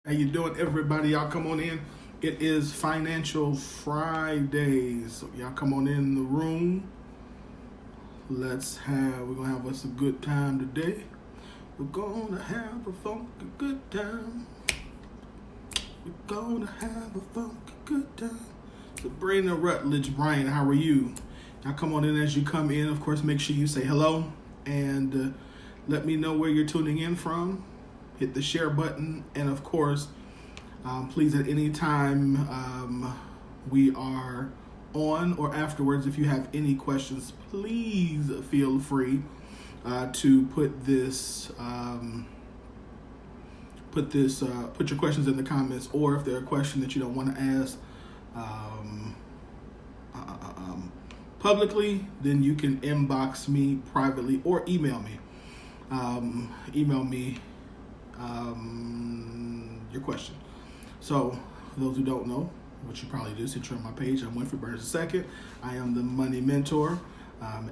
How you doing, everybody? Y'all come on in. It is Financial Fridays. So y'all come on in the room. We're gonna have us a good time today. We're gonna have a funky good time. We're gonna have a funky good time. So Sabrina Rutledge, Brian, how are you? Y'all come on in. As you come in, of course, make sure you say hello and let me know where you're tuning in from. Hit the share button, and of course, please at any time we are on or afterwards, if you have any questions, please feel free to put your questions in the comments, or if there are questions that you don't want to ask publicly, then you can inbox me privately or email me. Your question. So, for those who don't know, what you probably do is hit you on my page. I'm Winfrey Burns II. I am the money mentor,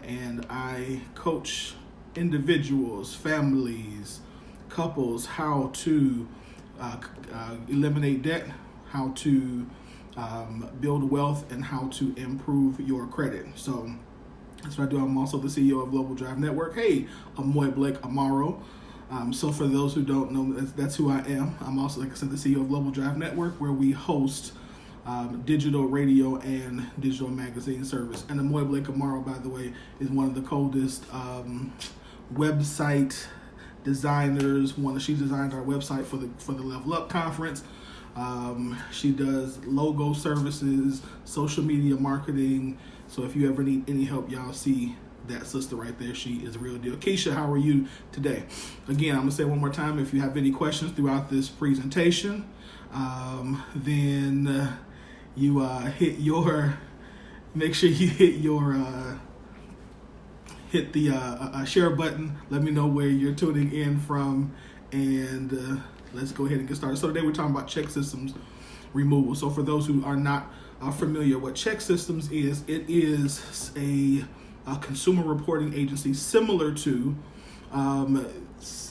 and I coach individuals, families, couples how to eliminate debt, how to build wealth, and how to improve your credit. So that's what I do. I'm also the CEO of Global Drive Network. Hey, I'm Moy Blake Amaro. So for those who don't know, that's who I am. I'm also, like I said, the CEO of Global Drive Network, where we host digital radio and digital magazine service. And the Moy Blake Amaro, by the way, is one of the coldest website designers. She designed our website for the Level Up conference. She does logo services, social media marketing. So if you ever need any help, y'all see that sister right there. She is a real deal. Keisha, how are you today? Again, I'm going to say one more time, if you have any questions throughout this presentation, then you make sure you hit the share button. Let me know where you're tuning in from, and let's go ahead and get started. So today we're talking about Chexsystems removal. So for those who are not familiar, what Chexsystems is, it is a consumer reporting agency similar to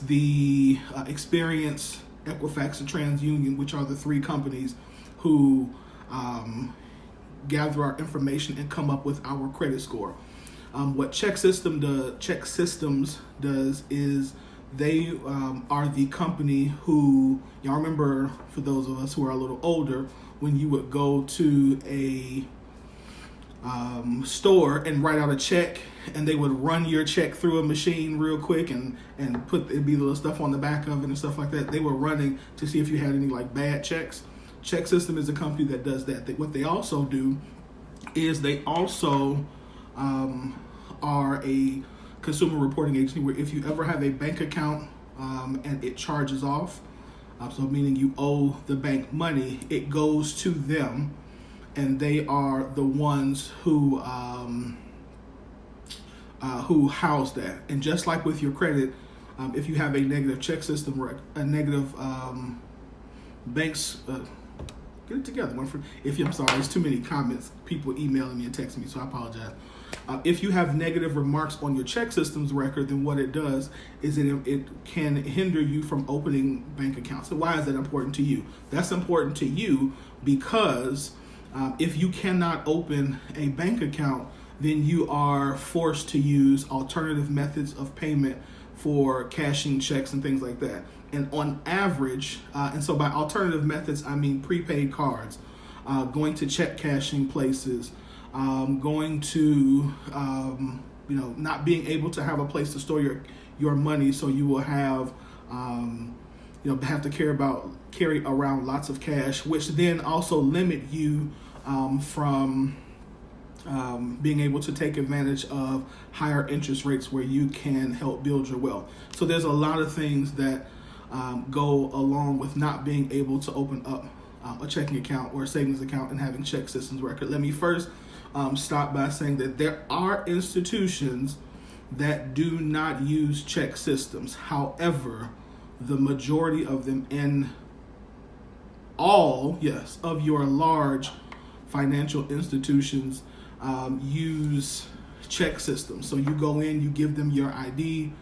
the Experience, Equifax, and TransUnion, which are the three companies who gather our information and come up with our credit score. What Chexsystems does is they are the company who, y'all remember, for those of us who are a little older, when you would go to a store and write out a check, and they would run your check through a machine real quick and it'd be little stuff on the back of it and stuff like that. They were running to see if you had any like bad checks. Chexsystem is a company that does that. What they also do is they also are a consumer reporting agency where if you ever have a bank account and it charges off, so meaning you owe the bank money, it goes to them, and they are the ones who house that. And just like with your credit, if you have a negative check system, a negative banks, get it together. I'm sorry, there's too many comments, people emailing me and texting me, so I apologize. If you have negative remarks on your Chexsystems record, then what it does is it can hinder you from opening bank accounts. So why is that important to you? That's important to you because if you cannot open a bank account, then you are forced to use alternative methods of payment for cashing checks and things like that. And on average, and so by alternative methods, I mean prepaid cards, going to check cashing places, going to, not being able to have a place to store your money, so you will have, have to carry around lots of cash, which then also limit you from being able to take advantage of higher interest rates where you can help build your wealth. So there's a lot of things that go along with not being able to open up a checking account or a savings account and having Chexsystems record. Let me first stop by saying that there are institutions that do not use Chexsystems. However, the majority of them, and all, yes, of your large financial institutions use Chexsystems. So you go in, you give them your ID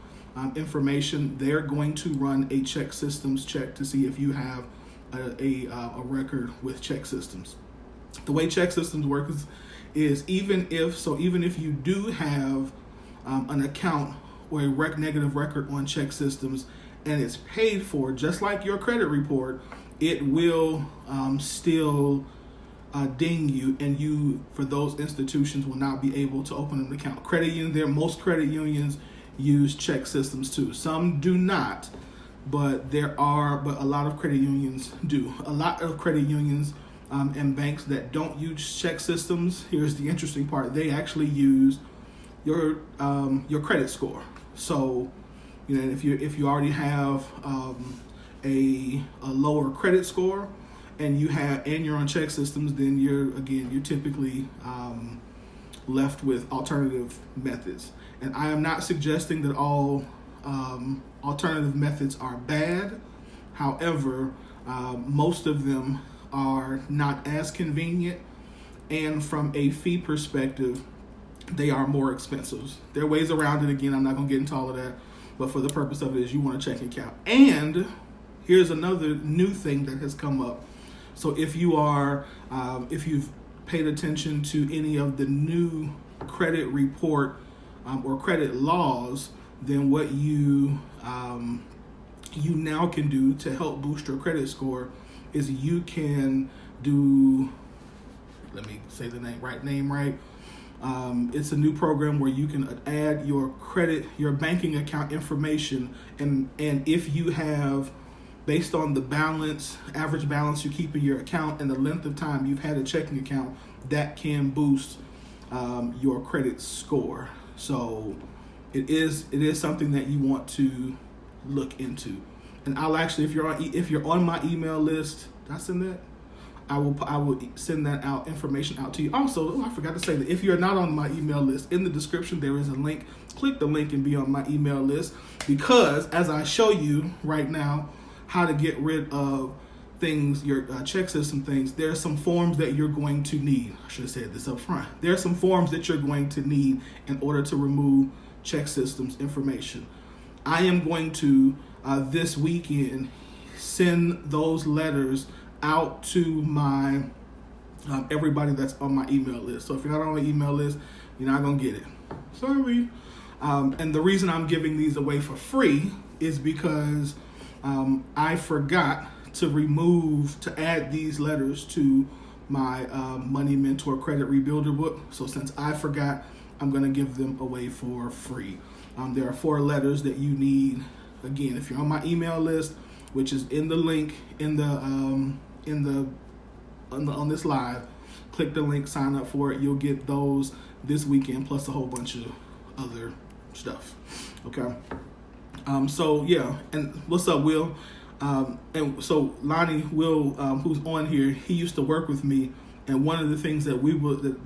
information. They're going to run a Chexsystems check to see if you have a record with Chexsystems. The way Chexsystems works is even if you do have an account or a negative record on Chexsystems and it's paid for, just like your credit report, it will still ding you, and you, for those institutions, will not be able to open an account. Most credit unions use Chexsystems too. Some do not, but a lot of credit unions do. A lot of credit unions and banks that don't use Chexsystems, here's the interesting part: they actually use your credit score. So, if you already have a lower credit score and you're on Chexsystems, then you're typically left with alternative methods. And I am not suggesting that all alternative methods are bad. However, most of them are not as convenient, and from a fee perspective, they are more expensive. There are ways around it. Again, I'm not going to get into all of that, but for the purpose of it is you want a checking account. And here's another new thing that has come up. So if you've paid attention to any of the new credit report or credit laws, then what you now can do to help boost your credit score is you can do, let me say the name right. It's a new program where you can add your banking account information, and if you have, based on the average balance you keep in your account and the length of time you've had a checking account, that can boost your credit score. So it is something that you want to look into. And I'll actually, if you're on my email list, did I send that? I will send that information out to you. Also, I forgot to say that if you're not on my email list, in the description there is a link. Click the link and be on my email list, because as I show you right now how to get rid of things, your Chexsystem things, there are some forms that you're going to need. I should have said this up front. There are some forms that you're going to need in order to remove Chexsystems information. I am going to this weekend send those letters out to my everybody that's on my email list. So if you're not on my email list, you're not gonna get it. Sorry. And the reason I'm giving these away for free is because I forgot to add these letters to my Money Mentor Credit Rebuilder book. So since I forgot, I'm gonna give them away for free. There are 4 letters that you need. Again, if you're on my email list, which is in the link on this live, click the link, sign up for it. You'll get those this weekend, plus a whole bunch of other stuff. Okay. So yeah, and what's up, Will? And so Lonnie, Will, who's on here, he used to work with me, and one of the things that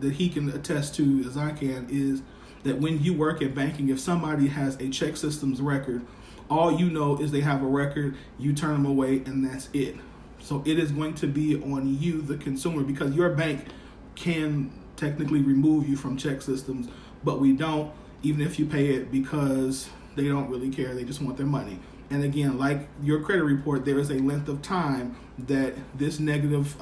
that he can attest to, as I can, is that when you work at banking, if somebody has a Chexsystems record, all you know is they have a record, you turn them away, and that's it. So it is going to be on you, the consumer, because your bank can technically remove you from Chexsystems, but we don't, even if you pay it, because they don't really care. They just want their money. And again, like your credit report, there is a length of time that this negative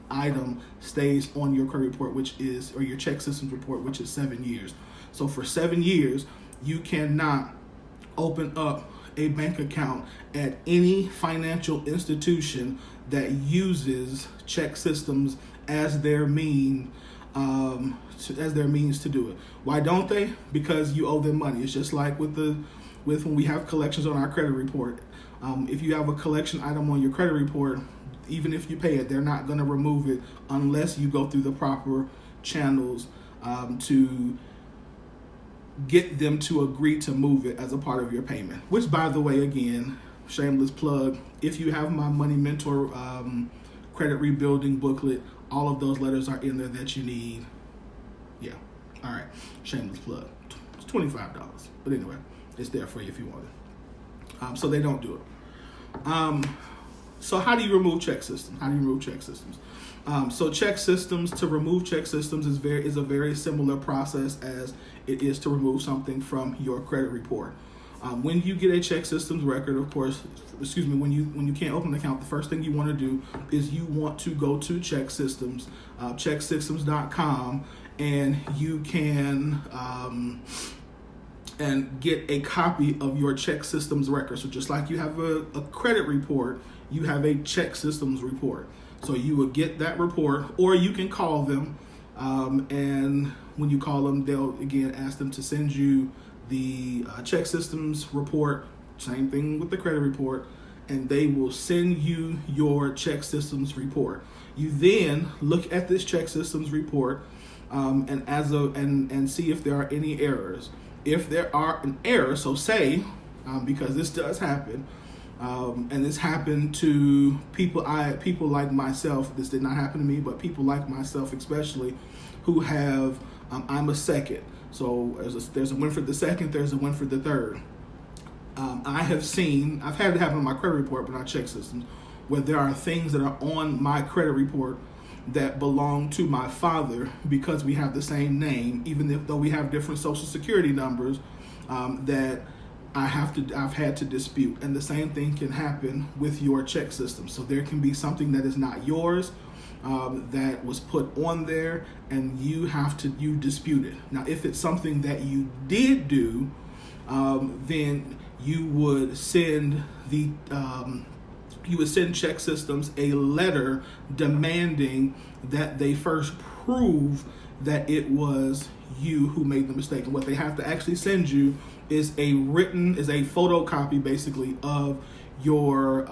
item stays on your credit report, or your Chexsystems report, which is 7 years. So for 7 years, you cannot open up a bank account at any financial institution that uses Chexsystems as their means to do it. Why don't they? Because you owe them money. It's just like with when we have collections on our credit report. If you have a collection item on your credit report, even if you pay it, they're not going to remove it unless you go through the proper channels to get them to agree to move it as a part of your payment. Which, by the way, again, shameless plug, if you have my Money Mentor credit rebuilding booklet, all of those letters are in there that you need. Yeah. All right. Shameless plug. It's $25. But anyway, it's there for you if you want it. So they don't do it. So how do you remove Chexsystems? So Chexsystems, to remove Chexsystems is a very similar process as it is to remove something from your credit report. When you get a Chexsystems record, of course, when you can't open an account, the first thing you want to do is you want to go to Chexsystems, Chexsystems.com, and you can and get a copy of your Chexsystems record. So just like you have a credit report, you have a Chexsystems report. So you will get that report, or you can call them, and when you call them, they'll again ask them to send you the Chexsystems report. Same thing with the credit report, and they will send you your Chexsystems report. You then look at this Chexsystems report and see if there are any errors. If there are an error, so say, because this does happen, and this happened to people like myself. This did not happen to me, but people like myself especially, who have I'm a second. So there's a Winfred the second, there's a Winfred the third. I've had it happen on my credit report, but not Chexsystems, where there are things that are on my credit report that belong to my father because we have the same name, even though we have different social security numbers, that I've had to dispute. And the same thing can happen with your Chexsystems. So there can be something that is not yours, that was put on there, and you dispute it. Now, if it's something that you did do, then you would send Chexsystems a letter demanding that they first prove that it was you who made the mistake. And what they have to actually send you is a photocopy, basically, of your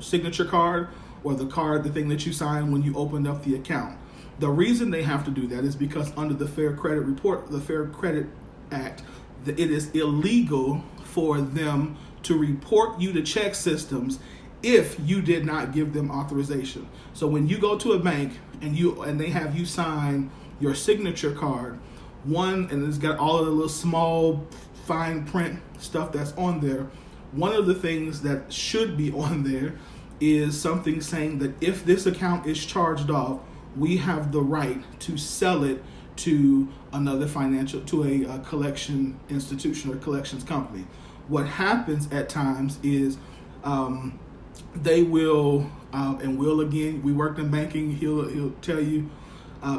signature card, or the thing that you signed when you opened up the account. The reason they have to do that is because under the Fair Credit Act, it is illegal for them to report you to Chexsystems if you did not give them authorization. So when you go to a bank and they have you sign your signature card, and it's got all of the little small fine print stuff that's on there, one of the things that should be on there is something saying that if this account is charged off, we have the right to sell it to a collection institution or collections company. What happens at times is they will, and Will, again, we worked in banking, he'll tell you,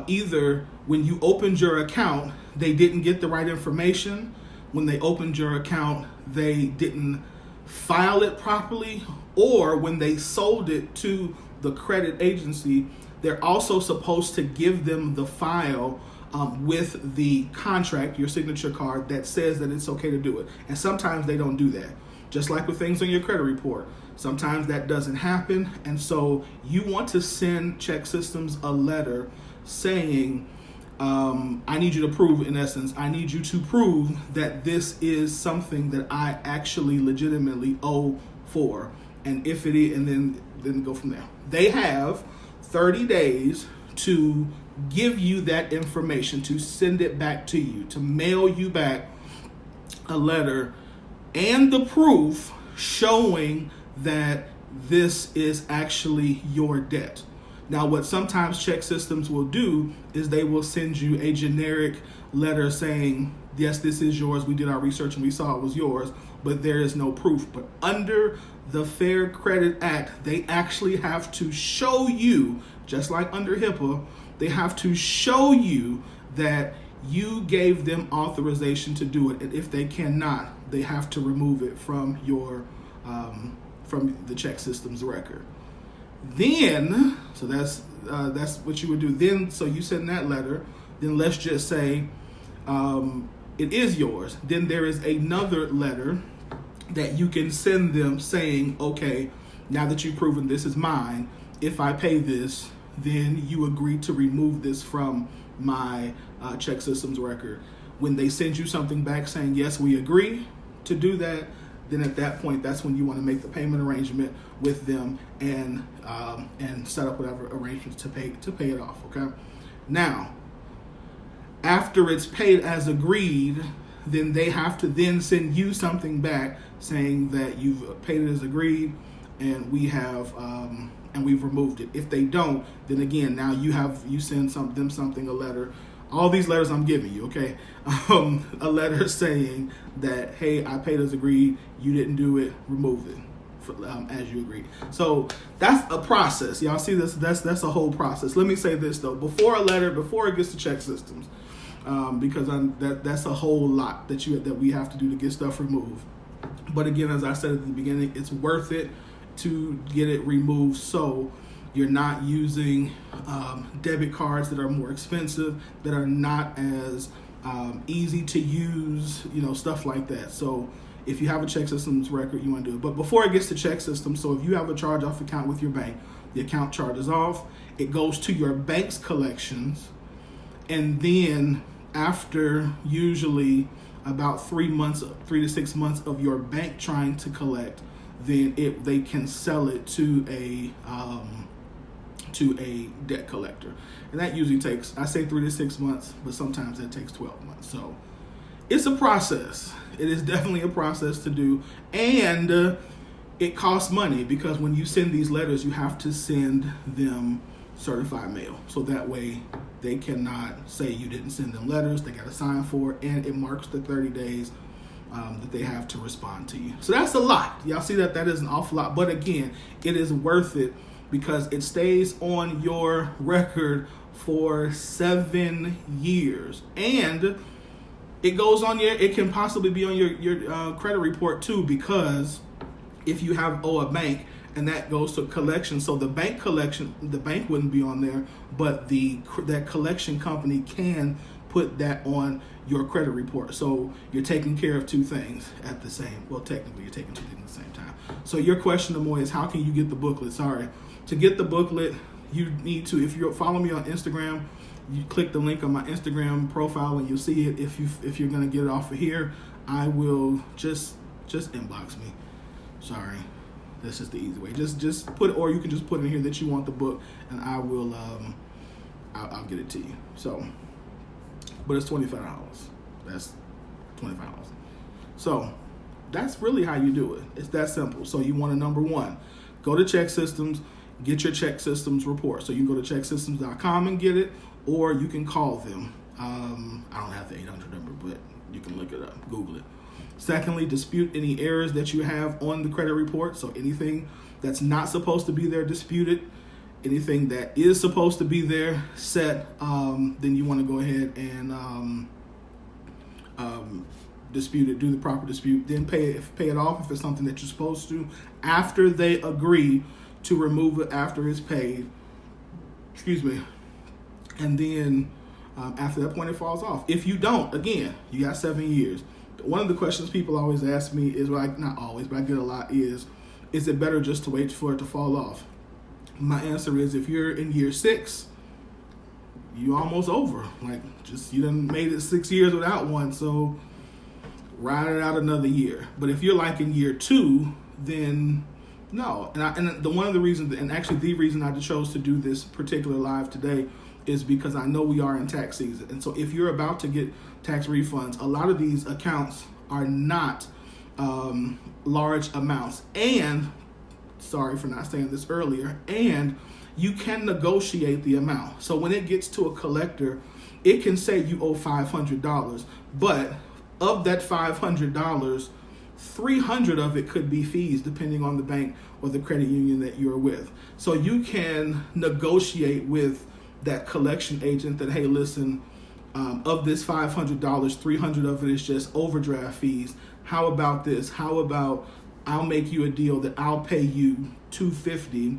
either when you opened your account, they didn't get the right information. When they opened your account, they didn't file it properly, or when they sold it to the credit agency, they're also supposed to give them the file with the contract, your signature card, that says that it's okay to do it. And sometimes they don't do that. Just like with things on your credit report, sometimes that doesn't happen. And so you want to send Chexsystems a letter saying, I need you to prove, in essence, I need you to prove that this is something that I actually legitimately owe for. And if it is, and then go from there. They have 30 days to give you that information, to send it back to you, to mail you back a letter and the proof showing that this is actually your debt. Now, what sometimes Chexsystems will do is they will send you a generic letter saying, yes, this is yours. We did our research and we saw it was yours, but there is no proof. But under the Fair Credit Act, they actually have to show you, just like under HIPAA, they have to show you that you gave them authorization to do it. And if they cannot, they have to remove it from your from the Chexsystems record. Then, so that's what you would do. Then, so you send that letter. Then let's just say it is yours. Then there is another letter that you can send them saying, okay, now that you've proven this is mine, if I pay this, then you agree to remove this from my Chexsystems record. When they send you something back saying, yes, we agree to do that, then at that point, that's when you want to make the payment arrangement with them and set up whatever arrangements to pay it off. Okay. Now, after it's paid as agreed, then they have to then send you something back saying that you've paid it as agreed, and we have and we've removed it. If they don't, then again, now you send a letter all these letters I'm giving you, okay? A letter saying that, hey, I paid as agreed, you didn't do it, remove it. As you agreed. So that's a process. Y'all see this? That's a whole process. Let me say this though: before it gets to Chexsystems, because that's a whole lot that we have to do to get stuff removed. But again, as I said at the beginning, it's worth it to get it removed, so you're not using debit cards that are more expensive, that are not as easy to use, stuff like that. So if you have a Chexsystems record, you want to do it. But before it gets to Chexsystems, so if you have a charge-off account with your bank, the account charges off, it goes to your bank's collections, and then after usually about 3 to 6 months of your bank trying to collect, then they can sell it to a debt collector. And that usually takes, I say 3 to 6 months, but sometimes that takes 12 months. So it's a process. It is definitely a process to do. And it costs money, because when you send these letters, you have to send them certified mail. So that way they cannot say you didn't send them letters. They got to sign for it, and it marks the 30 days that they have to respond to you. So that's a lot. Y'all see that is an awful lot. But again, it is worth it, because it stays on your record for 7 years. And it goes on it can possibly be on your credit report too, because if you owe a bank and that goes to collection, so the bank wouldn't be on there, but that collection company can put that on your credit report. So you're taking care of two things technically you're taking two things at the same time. So your question, Amoy, is how can you get the booklet? Sorry. To get the booklet, you need to, if you follow me on Instagram, you click the link on my Instagram profile and you'll see it. If you're gonna get it off of here, I will just inbox me. Sorry, that's just the easy way. Just put, or you can just put in here that you want the book, and I will I'll get it to you. So, but it's $25. That's $25. So that's really how you do it. It's that simple. So you want to, number one, go to Chexsystems, get your Chexsystems report. So you can go to Chexsystems.com and get it, or you can call them. I don't have the 800 number, but you can look it up, Google it. Secondly, dispute any errors that you have on the credit report. So anything that's not supposed to be there, dispute it. Anything that is supposed to be there, set. Then you want to go ahead and dispute it, do the proper dispute, then pay it off if it's something that you're supposed to, after they agree to remove it after it's paid. Excuse me. And then after that point, it falls off. If you don't, again, you got 7 years. One of the questions people always ask me is, not always, but I get a lot, is it better just to wait for it to fall off? My answer is, if you're in year 6, you almost over. You done made it 6 years without one, so ride it out another year. But if you're in year 2, then no. And the reason I chose to do this particular live today is because I know we are in tax season. And so if you're about to get tax refunds, a lot of these accounts are not large amounts. And, sorry for not saying this earlier, and you can negotiate the amount. So when it gets to a collector, it can say you owe $500, but of that $500, 300 of it could be fees, depending on the bank or the credit union that you're with. So you can negotiate with that collection agent that, hey, listen, of this $500, 300 of it is just overdraft fees. How about this? How about I'll make you a deal that I'll pay you $250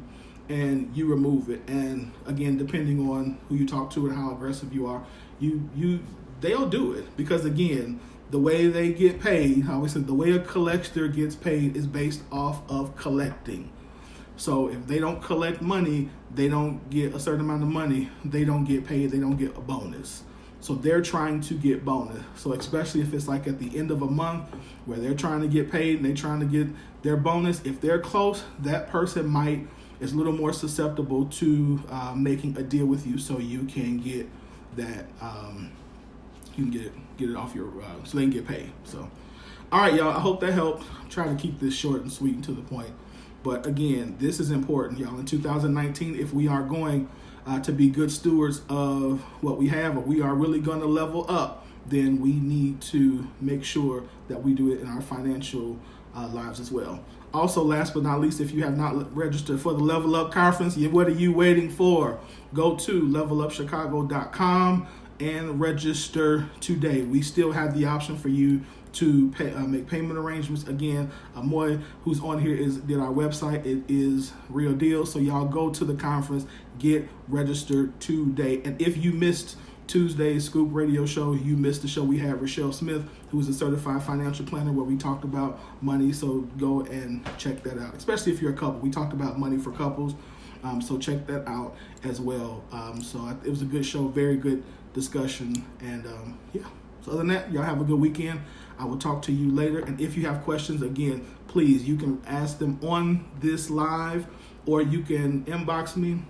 and you remove it. And again, depending on who you talk to and how aggressive you are, they'll do it, because again, the way they get paid, I always said, the way a collector gets paid is based off of collecting. So if they don't collect money, they don't get a certain amount of money, they don't get paid, they don't get a bonus. So they're trying to get bonus. So especially if it's at the end of a month where they're trying to get paid and they're trying to get their bonus, if they're close, that person is a little more susceptible to making a deal with you, so you can get that, you can get it off your, so they can get paid. So, all right, y'all, I hope that helped. I'm trying to keep this short and sweet and to the point. But again, this is important, y'all. In 2019, if we are going to be good stewards of what we have, or we are really going to level up, then we need to make sure that we do it in our financial lives as well. Also, last but not least, if you have not registered for the Level Up Conference, what are you waiting for? Go to levelupchicago.com and register today. We still have the option for you to make payment arrangements. Again, Moy, who's on here, did our website. It is real deal. So y'all go to the conference, get registered today. And if you missed Tuesday's Scoop Radio Show, you missed the show we had Rochelle Smith, who is a certified financial planner, where we talked about money. So go and check that out, especially if you're a couple. We talked about money for couples, so check that out as well. So it was a good show, very good discussion, and yeah. So other than that, y'all have a good weekend. I will talk to you later, and if you have questions, again, please, you can ask them on this live, or you can inbox me,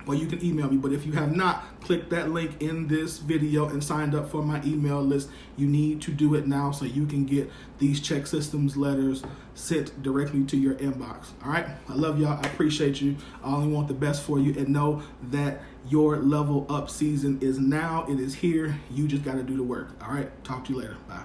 or you can email me. But if you have not clicked that link in this video and signed up for my email list, you need to do it now so you can get these Chexsystems letters sent directly to your inbox. All right? I love y'all. I appreciate you. I only want the best for you, and know that your level up season is now. It is here. You just got to do the work. All right? Talk to you later. Bye.